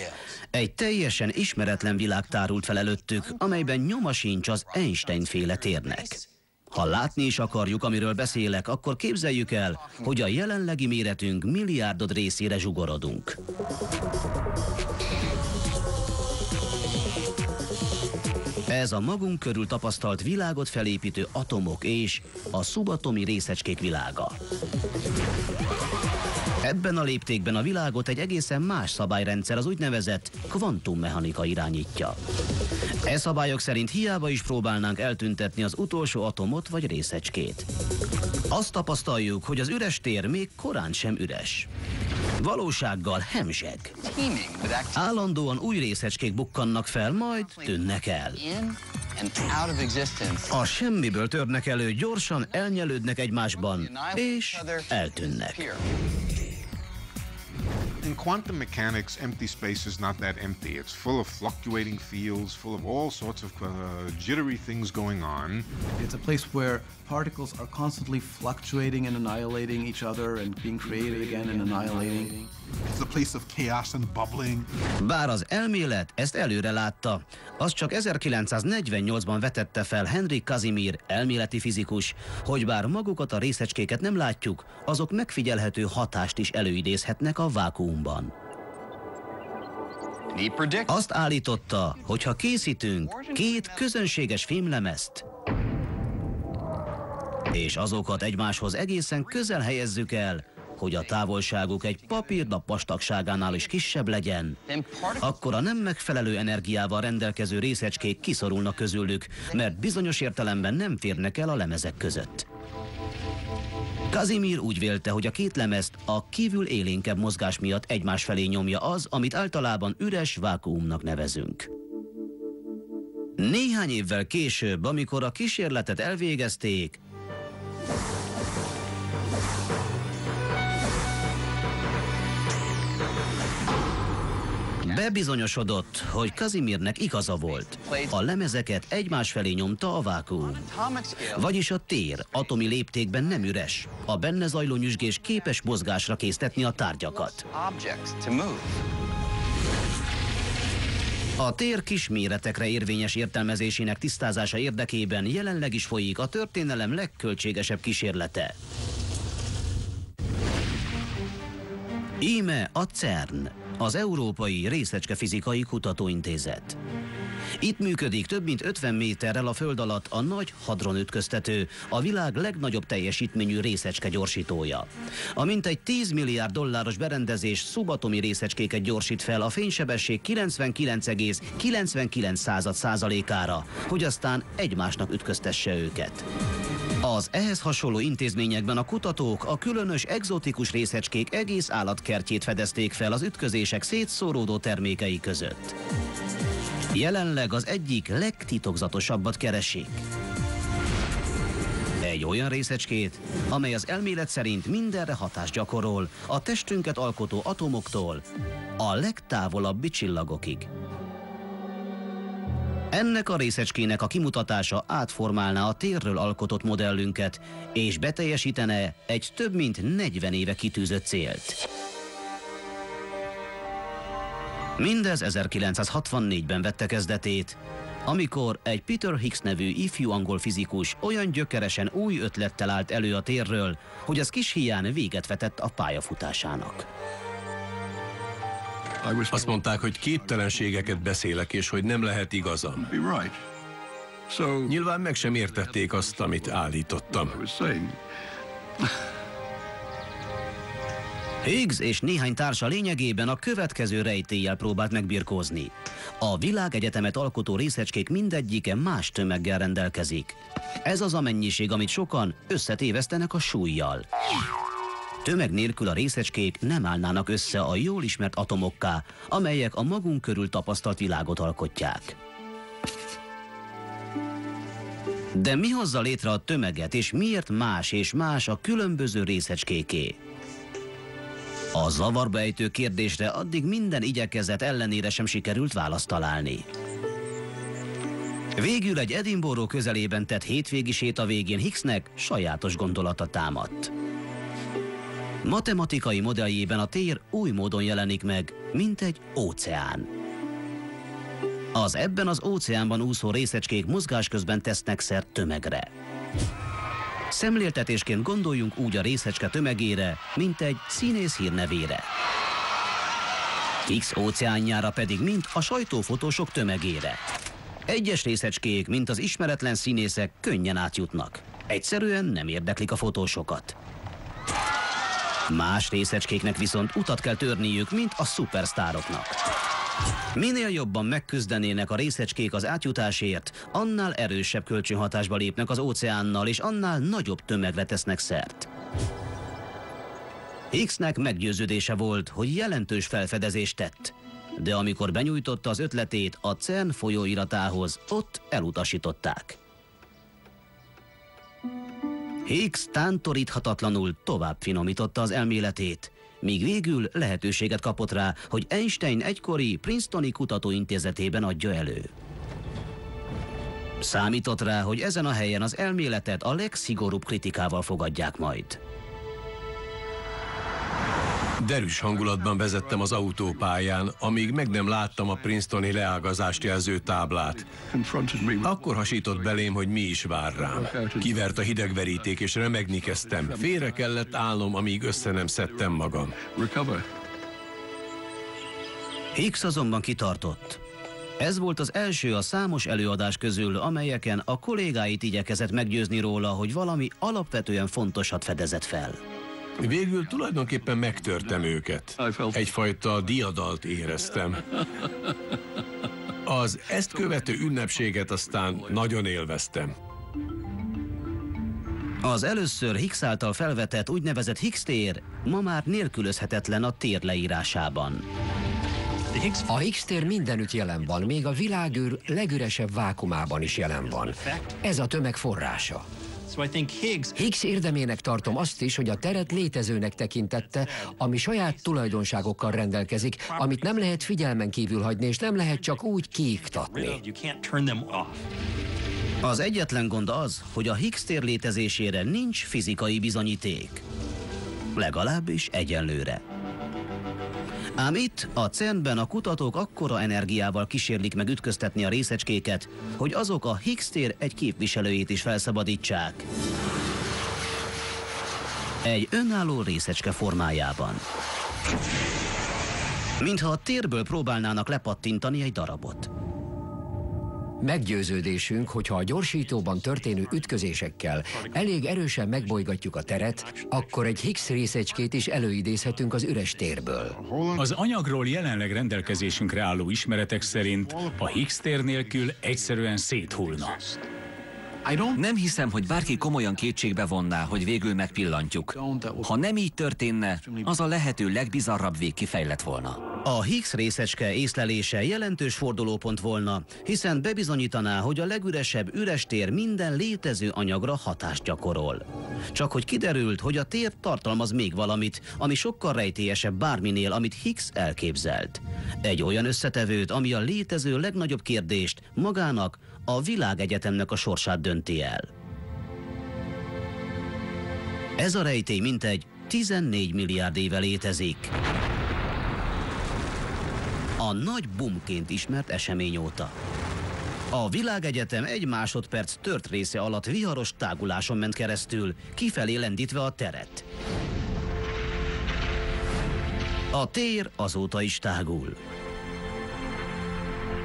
Egy teljesen ismeretlen világ tárult fel előttük, amelyben nyoma sincs az Einstein-féle térnek. Ha látni is akarjuk, amiről beszélek, akkor képzeljük el, hogy a jelenlegi méretünk milliárdod részére zsugorodunk. Ez a magunk körül tapasztalt világot felépítő atomok és a szubatomi részecskék világa. Ebben a léptékben a világot egy egészen más szabályrendszer, az úgynevezett kvantummechanika irányítja. E szabályok szerint hiába is próbálnánk eltüntetni az utolsó atomot vagy részecskét. Azt tapasztaljuk, hogy az üres tér még korán sem üres. Valósággal hemzseg. Állandóan új részecskék bukkannak fel, majd tűnnek el. A semmiből törnek elő, gyorsan elnyelődnek egymásban, és eltűnnek. In quantum mechanics, empty space is not that empty. It's full of fluctuating fields, full of all sorts of jittery things going on. It's a place where particles are constantly fluctuating and annihilating each other and being created again and annihilating. It's a place of chaos and bubbling. Bár az elmélet ezt előre látta, az csak 1948-ban vetette fel Henry Casimir, elméleti fizikus, hogy bár magukat a részecskéket nem látjuk, azok megfigyelhető hatást is előidézhetnek a vákuumban. Azt állította, hogy ha készítünk 2 közönséges fémlemezt, és azokat egymáshoz egészen közel helyezzük el, hogy a távolságuk egy papírlap vastagságánál is kisebb legyen, akkor a nem megfelelő energiával rendelkező részecskék kiszorulnak közülük, mert bizonyos értelemben nem férnek el a lemezek között. Casimir úgy vélte, hogy a két lemezt a kívül élénkebb mozgás miatt egymás felé nyomja az, amit általában üres vákuumnak nevezünk. Néhány évvel később, amikor a kísérletet elvégezték, bebizonyosodott, hogy Casimirnek igaza volt. A lemezeket egymás felé nyomta a vákuum. Vagyis a tér atomi léptékben nem üres. A benne zajló nyüzsgés képes mozgásra késztetni a tárgyakat. A tér kis méretekre érvényes értelmezésének tisztázása érdekében jelenleg is folyik a történelem legköltségesebb kísérlete. Íme a CERN, az Európai Részecskefizikai Kutatóintézet. Itt működik több mint 50 méterrel a föld alatt a Nagy Hadron Ütköztető, a világ legnagyobb teljesítményű részecske gyorsítója. A mintegy 10 milliárd dolláros berendezés szubatomi részecskéket gyorsít fel a fénysebesség 99,99%-ára, hogy aztán egymásnak ütköztesse őket. Az ehhez hasonló intézményekben a kutatók a különös egzotikus részecskék egész állatkertjét fedezték fel az ütközések szétszóródó termékei között. Jelenleg az egyik legtitokzatosabbat keresik. Egy olyan részecskét, amely az elmélet szerint mindenre hatást gyakorol, a testünket alkotó atomoktól a legtávolabbi csillagokig. Ennek a részecskének a kimutatása átformálná a térről alkotott modellünket, és beteljesítene egy több mint 40 éve kitűzött célt. Mindez 1964-ben vette kezdetét, amikor egy Peter Higgs nevű ifjú angol fizikus olyan gyökeresen új ötlettel állt elő a térről, hogy az kis híján véget vetett a pályafutásának. Azt mondták, hogy képtelenségeket beszélek, és hogy nem lehet igazam. Nyilván meg sem értették azt, amit állítottam. Higgs és néhány társa lényegében a következő rejtéllyel próbált megbirkózni. A világegyetemet alkotó részecskék mindegyike más tömeggel rendelkezik. Ez az a mennyiség, amit sokan összetévesztenek a súllyal. Tömeg nélkül a részecskék nem állnának össze a jól ismert atomokká, amelyek a magunk körül tapasztalt világot alkotják. De mi hozza létre a tömeget, és miért más és más a különböző részecskéké? A zavarba ejtő kérdésre addig minden igyekezet ellenére sem sikerült választ találni. Végül egy Edinburgh közelében tett hétvégi séta végén Higgsnek sajátos gondolata támadt. Matematikai modelljében a tér új módon jelenik meg, mint egy óceán. Az ebben az óceánban úszó részecskék mozgás közben tesznek szert tömegre. Szemléltetésként gondoljunk úgy a részecske tömegére, mint egy színész hírnevére. Higgs óceánjára pedig, mint a sajtófotósok tömegére. Egyes részecskék, mint az ismeretlen színészek, könnyen átjutnak. Egyszerűen nem érdeklik a fotósokat. Más részecskéknek viszont utat kell törniük, mint a szupersztároknak. Minél jobban megküzdenének a részecskék az átjutásért, annál erősebb kölcsönhatásba lépnek az óceánnal, és annál nagyobb tömegre tesznek szert. Higgsnek meggyőződése volt, hogy jelentős felfedezést tett, de amikor benyújtotta az ötletét a CERN folyóiratához, ott elutasították. Higgs tántoríthatatlanul tovább finomította az elméletét, míg végül lehetőséget kapott rá, hogy Einstein egykori Princetoni Kutatóintézetében adja elő. Számított rá, hogy ezen a helyen az elméletet a legszigorúbb kritikával fogadják majd. Derűs hangulatban vezettem az autópályán, amíg meg nem láttam a Princetoni leágazást jelző táblát. Akkor hasított belém, hogy mi is vár rám. Kivert a hidegveríték, és remegni kezdtem. Félre kellett állnom, amíg össze nem szedtem magam. Higgs azonban kitartott. Ez volt az első a számos előadás közül, amelyeken a kollégáit igyekezett meggyőzni róla, hogy valami alapvetően fontosat fedezett fel. Végül tulajdonképpen megtörtem őket. Egyfajta diadalt éreztem. Az ezt követő ünnepséget aztán nagyon élveztem. Az először Higgs által felvetett úgynevezett Higgs-tér ma már nélkülözhetetlen a tér leírásában. A Higgs-tér mindenütt jelen van, még a világűr legüresebb vákumában is jelen van. Ez a tömeg forrása. Higgs érdemének tartom azt is, hogy a teret létezőnek tekintette, ami saját tulajdonságokkal rendelkezik, amit nem lehet figyelmen kívül hagyni, és nem lehet csak úgy kiiktatni. Az egyetlen gond az, hogy a Higgs-tér létezésére nincs fizikai bizonyíték. Legalábbis egyenlőre. Ám itt, a CERN-ben a kutatók akkora energiával kísérlik meg ütköztetni a részecskéket, hogy azok a Higgs-tér egy képviselőjét is felszabadítsák. Egy önálló részecske formájában. Mintha a térből próbálnának lepattintani egy darabot. Meggyőződésünk, hogyha a gyorsítóban történő ütközésekkel elég erősen megbolygatjuk a teret, akkor egy Higgs részecskét is előidézhetünk az üres térből. Az anyagról jelenleg rendelkezésünkre álló ismeretek szerint a Higgs-tér nélkül egyszerűen széthullna. Nem hiszem, hogy bárki komolyan kétségbe vonná, hogy végül megpillantjuk. Ha nem így történne, az a lehető legbizarrabb vég kifejlett volna. A Higgs részecske észlelése jelentős fordulópont volna, hiszen bebizonyítaná, hogy a legüresebb üres tér minden létező anyagra hatást gyakorol. Csak hogy kiderült, hogy a tér tartalmaz még valamit, ami sokkal rejtélyesebb bárminél, amit Higgs elképzelt. Egy olyan összetevőt, ami a létező legnagyobb kérdést magának, a világegyetemnek a sorsát dönti el. Ez a rejtély mintegy 14 milliárd éve létezik. A nagy bumként ismert esemény óta. A világegyetem egy másodperc tört része alatt viharos táguláson ment keresztül, kifelé lendítve a teret. A tér azóta is tágul.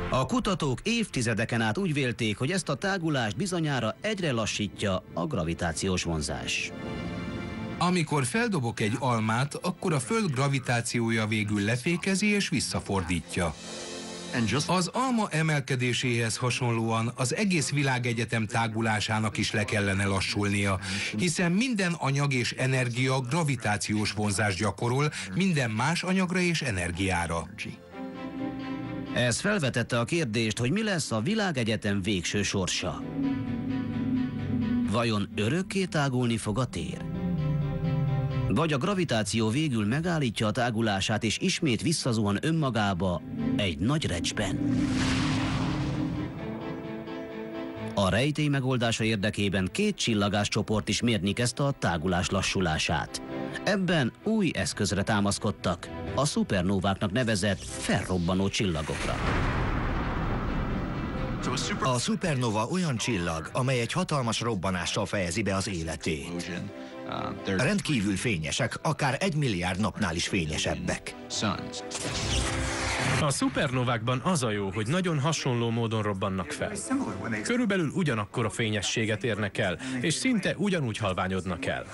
A kutatók évtizedeken át úgy vélték, hogy ezt a tágulást bizonyára egyre lassítja a gravitációs vonzás. Amikor feldobok egy almát, akkor a Föld gravitációja végül lefékezi és visszafordítja. Az alma emelkedéséhez hasonlóan az egész világegyetem tágulásának is le kellene lassulnia, hiszen minden anyag és energia gravitációs vonzást gyakorol minden más anyagra és energiára. Ez felvetette a kérdést, hogy mi lesz a világegyetem végső sorsa. Vajon örökké tágulni fog a tér? Vagy a gravitáció végül megállítja a tágulását és ismét visszazuhan önmagába egy nagy recsben? A rejtély megoldása érdekében 2 csillagáscsoport is mérni kezdte a tágulás lassulását. Ebben új eszközre támaszkodtak, a szupernováknak nevezett felrobbanó csillagokra. A szupernova olyan csillag, amely egy hatalmas robbanással fejezi be az életét. Rendkívül fényesek, akár 1 milliárd napnál is fényesebbek. A szupernovákban az a jó, hogy nagyon hasonló módon robbannak fel. Körülbelül ugyanakkor a fényességet érnek el, és szinte ugyanúgy halványodnak el.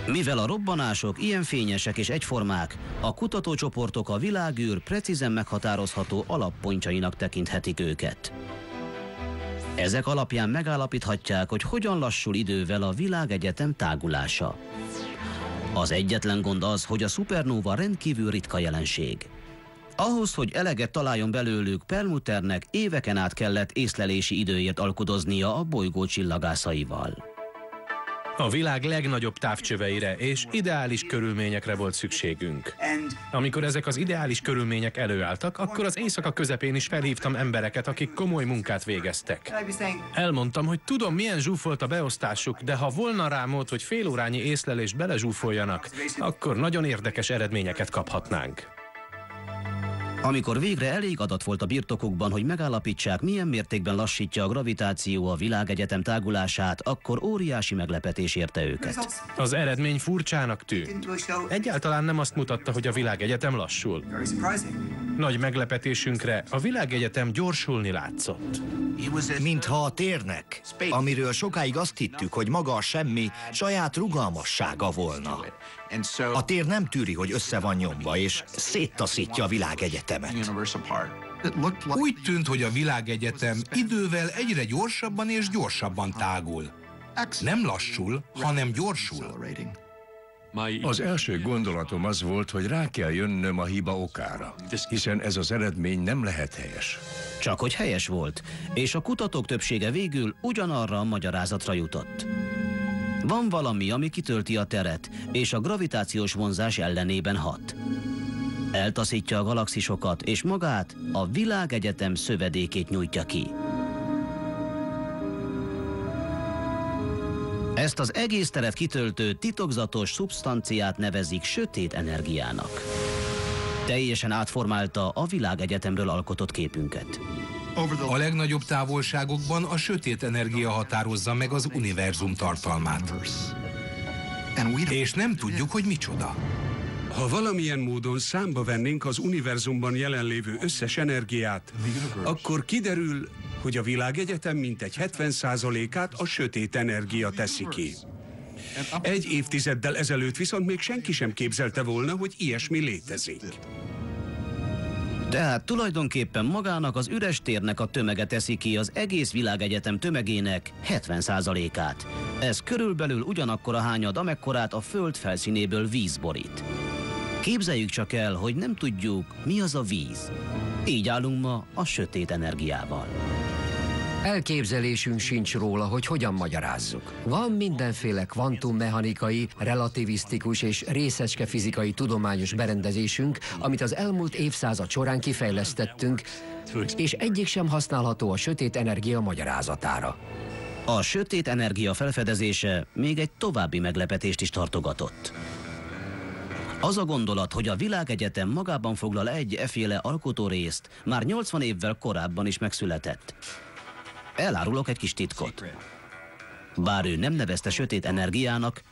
Mivel a robbanások ilyen fényesek és egyformák, a kutatócsoportok a világűr precízen meghatározható alappontjainak tekinthetik őket. Ezek alapján megállapíthatják, hogy hogyan lassul idővel a világegyetem tágulása. Az egyetlen gond az, hogy a szupernóva rendkívül ritka jelenség. Ahhoz, hogy eleget találjon belőlük, Perlmutternek éveken át kellett észlelési időért alkudoznia a bolygó csillagászaival. A világ legnagyobb távcsöveire és ideális körülményekre volt szükségünk. Amikor ezek az ideális körülmények előálltak, akkor az éjszaka közepén is felhívtam embereket, akik komoly munkát végeztek. Elmondtam, hogy tudom, milyen zsúfolt a beosztásuk, de ha volna rá mód, hogy félórányi észlelést belezsúfoljanak, akkor nagyon érdekes eredményeket kaphatnánk. Amikor végre elég adat volt a birtokukban, hogy megállapítsák, milyen mértékben lassítja a gravitáció a világegyetem tágulását, akkor óriási meglepetés érte őket. Az eredmény furcsának tűnt. Egyáltalán nem azt mutatta, hogy a világegyetem lassul. Nagy meglepetésünkre a világegyetem gyorsulni látszott. Mintha a térnek, amiről sokáig azt hittük, hogy maga a semmi, saját rugalmassága volna. A tér nem tűri, hogy össze van nyomva, és széttaszítja a világegyetemet. Úgy tűnt, hogy a világegyetem idővel egyre gyorsabban és gyorsabban tágul. Nem lassul, hanem gyorsul. Az első gondolatom az volt, hogy rá kell jönnöm a hiba okára, hiszen ez az eredmény nem lehet helyes. Csak hogy helyes volt, és a kutatók többsége végül ugyanarra a magyarázatra jutott. Van valami, ami kitölti a teret, és a gravitációs vonzás ellenében hat. Eltaszítja a galaxisokat, és magát, a világegyetem szövedékét nyújtja ki. Ezt az egész teret kitöltő titokzatos szubstanciát nevezik sötét energiának. Teljesen átformálta a világegyetemről alkotott képünket. A legnagyobb távolságokban a sötét energia határozza meg az univerzum tartalmát. És nem tudjuk, hogy micsoda. Ha valamilyen módon számba vennénk az univerzumban jelenlévő összes energiát, akkor kiderül, hogy a világegyetem mintegy 70%-át a sötét energia teszi ki. Egy évtizeddel ezelőtt viszont még senki sem képzelte volna, hogy ilyesmi létezik. Tehát tulajdonképpen magának az üres térnek a tömege teszi ki az egész világegyetem tömegének 70%-át. Ez körülbelül ugyanakkora hányad, amekkorát a Föld felszínéből víz borít. Képzeljük csak el, hogy nem tudjuk, mi az a víz. Így állunk ma a sötét energiával. Elképzelésünk sincs róla, hogy hogyan magyarázzuk. Van mindenféle kvantummechanikai, relativisztikus és részecskefizikai tudományos berendezésünk, amit az elmúlt évszázad során kifejlesztettünk, és egyik sem használható a sötét energia magyarázatára. A sötét energia felfedezése még egy további meglepetést is tartogatott. Az a gondolat, hogy a világegyetem magában foglal egy efféle alkotórészt, már 80 évvel korábban is megszületett. Elárulok egy kis titkot. Bár ő nem nevezte sötét energiának,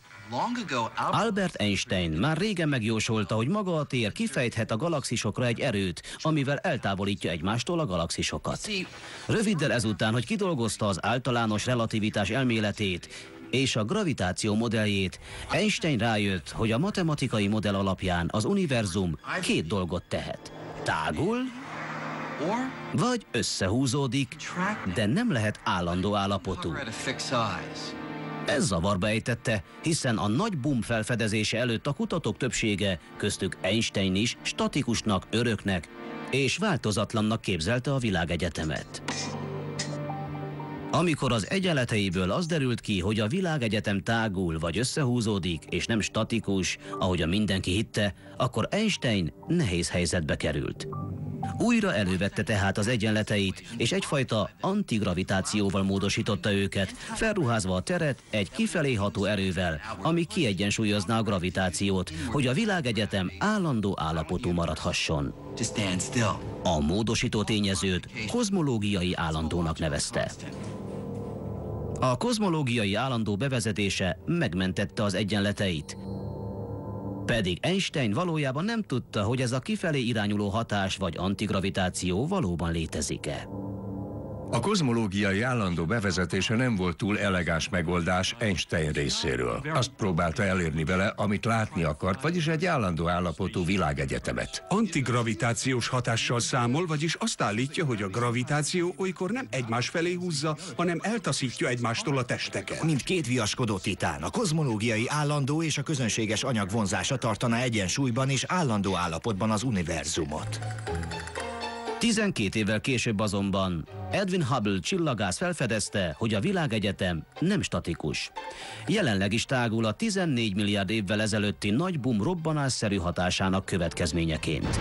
Albert Einstein már régen megjósolta, hogy maga a tér kifejthet a galaxisokra egy erőt, amivel eltávolítja egymástól a galaxisokat. Röviddel ezután, hogy kidolgozta az általános relativitás elméletét és a gravitáció modelljét, Einstein rájött, hogy a matematikai modell alapján az univerzum két dolgot tehet. Tágul, vagy összehúzódik, de nem lehet állandó állapotú. Ez zavarba ejtette, hiszen a nagy boom felfedezése előtt a kutatók többsége, köztük Einstein is, statikusnak, öröknek és változatlannak képzelte a világegyetemet. Amikor az egyenleteiből az derült ki, hogy a világegyetem tágul vagy összehúzódik, és nem statikus, ahogy mindenki hitte, akkor Einstein nehéz helyzetbe került. Újra elővette tehát az egyenleteit, és egyfajta antigravitációval módosította őket, felruházva a teret egy kifelé ható erővel, ami kiegyensúlyozná a gravitációt, hogy a világegyetem állandó állapotú maradhasson. A módosító tényezőt kozmológiai állandónak nevezte. A kozmológiai állandó bevezetése megmentette az egyenleteit. Pedig Einstein valójában nem tudta, hogy ez a kifelé irányuló hatás vagy antigravitáció valóban létezik-e. A kozmológiai állandó bevezetése nem volt túl elegáns megoldás Einstein részéről. Azt próbálta elérni vele, amit látni akart, vagyis egy állandó állapotú világegyetemet. Antigravitációs hatással számol, vagyis azt állítja, hogy a gravitáció olykor nem egymás felé húzza, hanem eltaszítja egymástól a testeket. Mint két viaskodó titán, a kozmológiai állandó és a közönséges anyag vonzása tartana egyensúlyban és állandó állapotban az univerzumot. 12 évvel később azonban Edwin Hubble csillagász felfedezte, hogy a világegyetem nem statikus. Jelenleg is tágul a 14 milliárd évvel ezelőtti nagy boom robbanásszerű hatásának következményeként.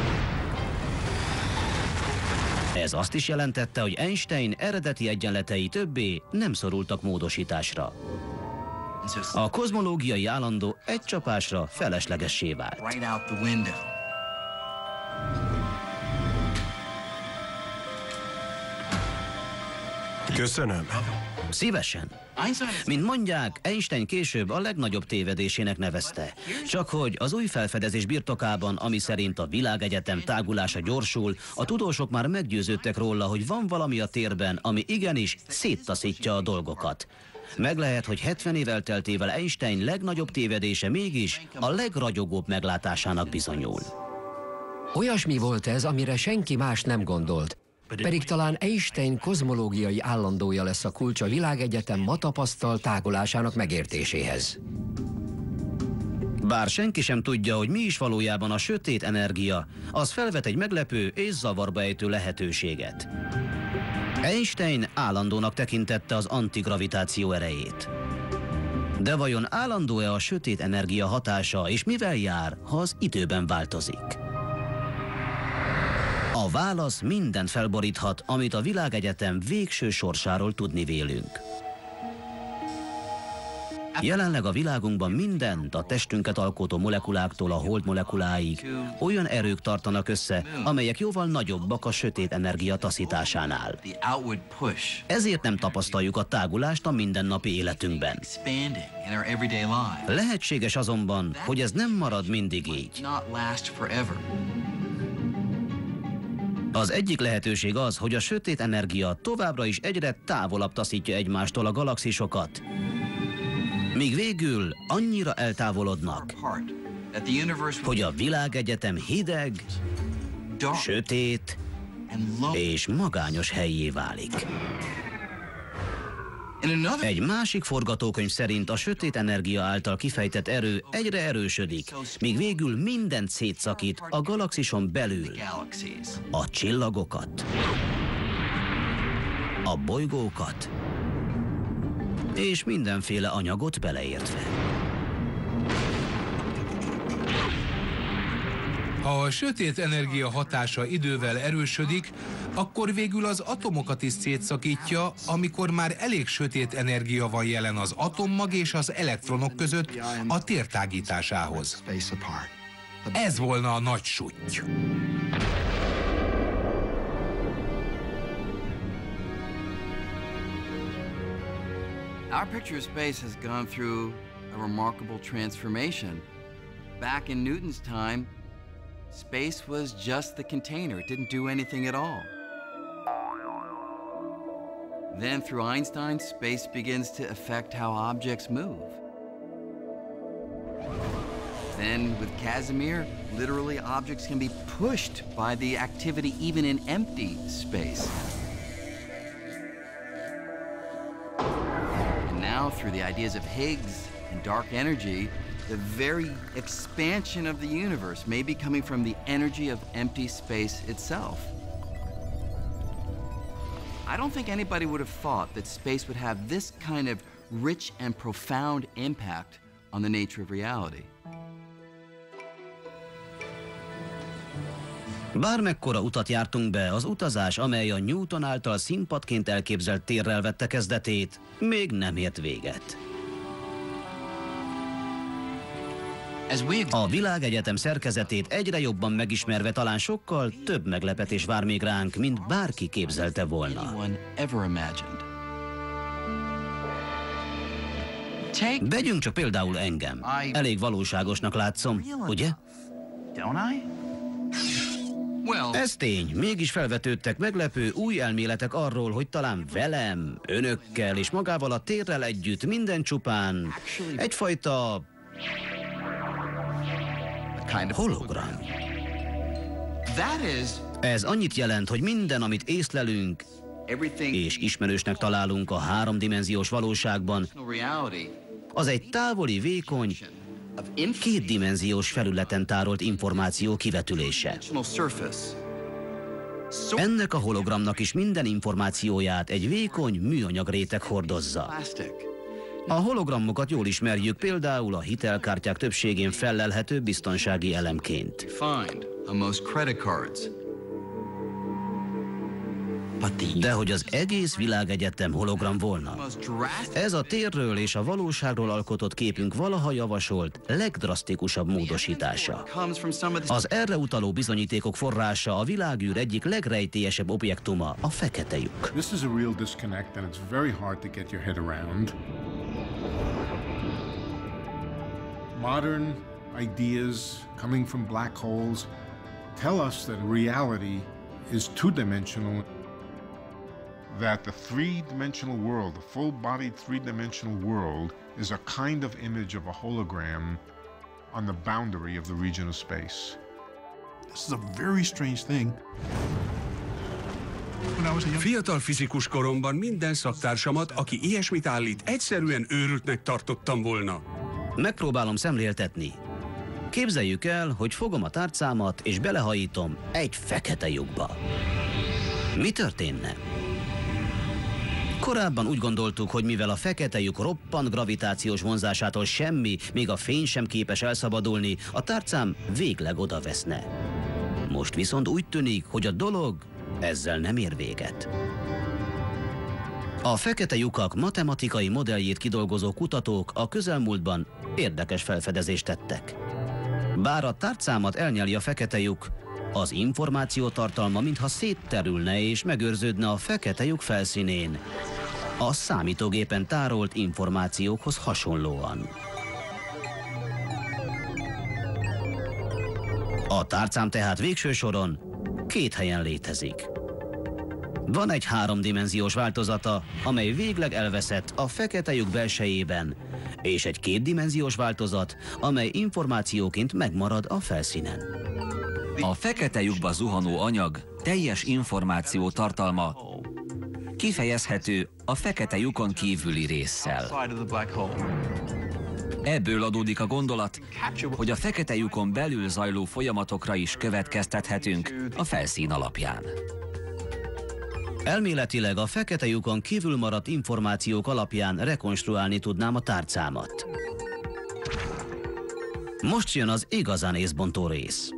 Ez azt is jelentette, hogy Einstein eredeti egyenletei többé nem szorultak módosításra. A kozmológiai állandó egy csapásra feleslegessé vált. Köszönöm. Szívesen. Mint mondják, Einstein később a legnagyobb tévedésének nevezte. Csak hogy az új felfedezés birtokában, ami szerint a világegyetem tágulása gyorsul, a tudósok már meggyőződtek róla, hogy van valami a térben, ami igenis széttaszítja a dolgokat. Meg lehet, hogy 70 év elteltével Einstein legnagyobb tévedése mégis a legragyogóbb meglátásának bizonyul. Olyasmi volt ez, amire senki más nem gondolt. Pedig talán Einstein kozmológiai állandója lesz a kulcs a világegyetem ma tapasztalt tágulásának megértéséhez. Bár senki sem tudja, hogy mi is valójában a sötét energia, az felvet egy meglepő és zavarba ejtő lehetőséget. Einstein állandónak tekintette az antigravitáció erejét. De vajon állandó-e a sötét energia hatása, és mivel jár, ha az időben változik? A válasz mindent felboríthat, amit a világegyetem végső sorsáról tudni vélünk. Jelenleg a világunkban mindent, a testünket alkotó molekuláktól a hold molekuláig olyan erők tartanak össze, amelyek jóval nagyobbak a sötét energia taszításánál. Ezért nem tapasztaljuk a tágulást a mindennapi életünkben. Lehetséges azonban, hogy ez nem marad mindig így. Az egyik lehetőség az, hogy a sötét energia továbbra is egyre távolabb taszítja egymástól a galaxisokat, míg végül annyira eltávolodnak, hogy a világegyetem hideg, sötét és magányos hellyé válik. Egy másik forgatókönyv szerint a sötét energia által kifejtett erő egyre erősödik, míg végül mindent szétszakít a galaxison belül. A csillagokat, a bolygókat és mindenféle anyagot beleértve. Ha a sötét energia hatása idővel erősödik, akkor végül az atomokat is szétszakítja, amikor már elég sötét energia van jelen az atommag és az elektronok között a tér tágításához. Ez volna a nagy sutty. Our picture of space has gone through a remarkable transformation. Back in Newton's time, space was just the container. It didn't do anything at all. Then through Einstein, space begins to affect how objects move. Then with Casimir, literally objects can be pushed by the activity even in empty space. And now through the ideas of Higgs and dark energy, the very expansion of the universe may be coming from the energy of empty space itself. I don't think anybody would have thought that space would have this kind of rich and profound impact on the nature of reality. Bármekkora utat jártunk be, az utazás, amely a Newton által színpadként elképzelt térrel vette kezdetét, még nem ért véget. A világegyetem szerkezetét egyre jobban megismerve talán sokkal több meglepetés vár még ránk, mint bárki képzelte volna. Vegyünk csak például engem. Elég valóságosnak látszom, ugye? Ez tény, mégis felvetődtek meglepő új elméletek arról, hogy talán velem, önökkel és magával a térrel együtt minden csupán egyfajta hologram. Ez annyit jelent, hogy minden, amit észlelünk és ismerősnek találunk a háromdimenziós valóságban, az egy távoli, vékony, kétdimenziós felületen tárolt információ kivetülése. Ennek a hologramnak is minden információját egy vékony műanyag réteg hordozza. A hologramokat jól ismerjük, például a hitelkártyák többségén fellelhető biztonsági elemként. De hogy az egész világegyetem hologram volna, ez a térről és a valóságról alkotott képünk valaha javasolt legdrasztikusabb módosítása. Az erre utaló bizonyítékok forrása a világűr egyik legrejtélyesebb objektuma, a fekete lyuk. This is a real disconnect and it's very hard to get your head around. Modern ideas coming from black holes tell us that reality is two-dimensional, that the three-dimensional world, the full-bodied three-dimensional world, is a kind of image of a hologram on the boundary of the region of space. This is a very strange thing. Fiatal fizikus koromban minden szaktársamat, aki ilyesmit állít, egyszerűen őrültnek tartottam volna. Megpróbálom szemléltetni. Képzeljük el, hogy fogom a tárcámat és belehajítom egy fekete lyukba. Mi történne? Korábban úgy gondoltuk, hogy mivel a fekete lyuk roppant gravitációs vonzásától semmi, még a fény sem képes elszabadulni, a tárcám végleg odaveszne. Most viszont úgy tűnik, hogy a dolog ezzel nem ér véget. A fekete lyukak matematikai modelljét kidolgozó kutatók a közelmúltban érdekes felfedezést tettek. Bár a tárcámat elnyeli a fekete lyuk, az információ tartalma mintha szétterülne és megőrződne a fekete lyuk felszínén, a számítógépen tárolt információkhoz hasonlóan. A tárcám tehát végső soron két helyen létezik. Van egy háromdimenziós változata, amely végleg elveszett a fekete lyuk belsejében, és egy kétdimenziós változat, amely információként megmarad a felszínen. A fekete lyukba zuhanó anyag teljes információ tartalma kifejezhető a fekete lyukon kívüli résszel. Ebből adódik a gondolat, hogy a fekete lyukon belül zajló folyamatokra is következtethetünk a felszín alapján. Elméletileg a fekete lyukon kívül maradt információk alapján rekonstruálni tudnám a tárcámat. Most jön az igazán észbontó rész.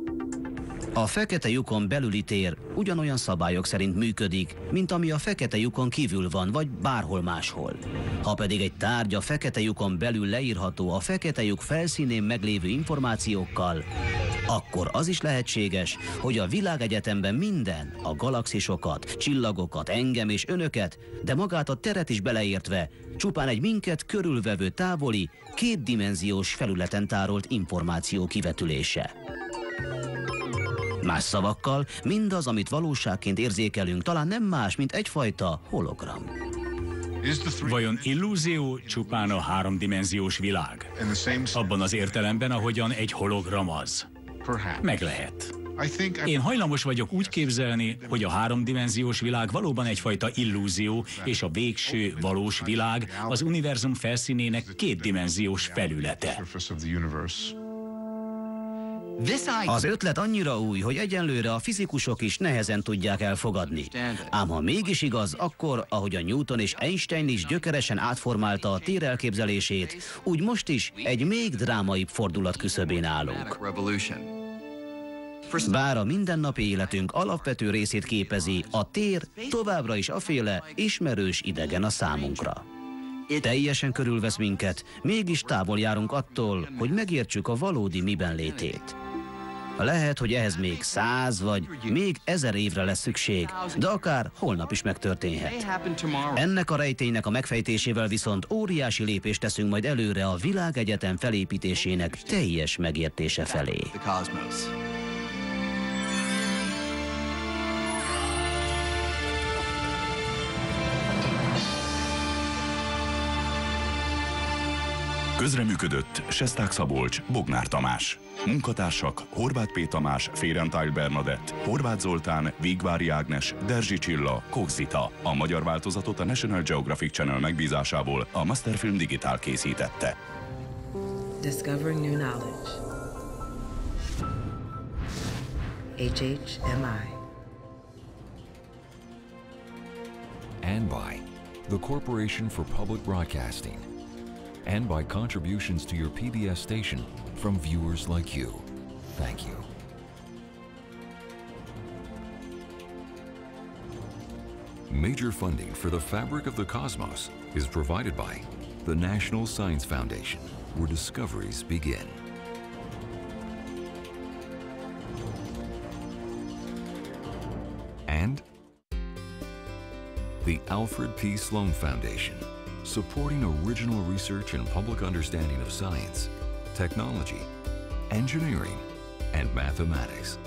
A fekete lyukon belüli tér ugyanolyan szabályok szerint működik, mint ami a fekete lyukon kívül van, vagy bárhol máshol. Ha pedig egy tárgy a fekete lyukon belül leírható a fekete lyuk felszínén meglévő információkkal, akkor az is lehetséges, hogy a világegyetemben minden, a galaxisokat, csillagokat, engem és önöket, de magát a teret is beleértve, csupán egy minket körülvevő távoli, kétdimenziós felületen tárolt információ kivetülése. Más szavakkal, mindaz, amit valóságként érzékelünk, talán nem más, mint egyfajta hologram. Vajon illúzió csupán a háromdimenziós világ? Abban az értelemben, ahogyan egy hologram az. Meg lehet. Én hajlamos vagyok úgy képzelni, hogy a háromdimenziós világ valóban egyfajta illúzió, és a végső, valós világ az univerzum felszínének kétdimenziós felülete. Az ötlet annyira új, hogy egyenlőre a fizikusok is nehezen tudják elfogadni. Ám ha mégis igaz, akkor, ahogy a Newton és Einstein is gyökeresen átformálta a tér elképzelését, úgy most is egy még drámaibb fordulat küszöbén állunk. Bár a mindennapi életünk alapvető részét képezi, a tér továbbra is aféle ismerős idegen a számunkra. Teljesen körülvesz minket, mégis távol járunk attól, hogy megértsük a valódi miben létét. Lehet, hogy ehhez még 100 vagy még 1000 évre lesz szükség, de akár holnap is megtörténhet. Ennek a rejtélynek a megfejtésével viszont óriási lépést teszünk majd előre a világegyetem felépítésének teljes megértése felé. Közreműködött Sesták Szabolcs, Bognár Tamás. Munkatársak Horváth P. Tamás, Férentál Bernadett, Horváth Zoltán, Végvári Ágnes, Derzsi Csilla, Koch Zita. A magyar változatot a National Geographic Channel megbízásából a Masterfilm Digital készítette. Discovering new knowledge. HHMI. And by the Corporation for Public Broadcasting. And by contributions to your PBS station from viewers like you. Thank you. Major funding for the fabric of the cosmos is provided by the National Science Foundation, where discoveries begin. And the Alfred P. Sloan Foundation, supporting original research and public understanding of science, technology, engineering, and mathematics.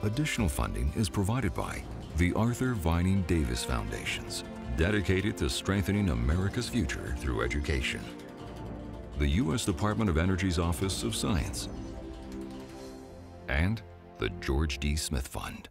Additional funding is provided by the Arthur Vining Davis Foundations, dedicated to strengthening America's future through education. The U.S. Department of Energy's Office of Science, and the George D. Smith Fund.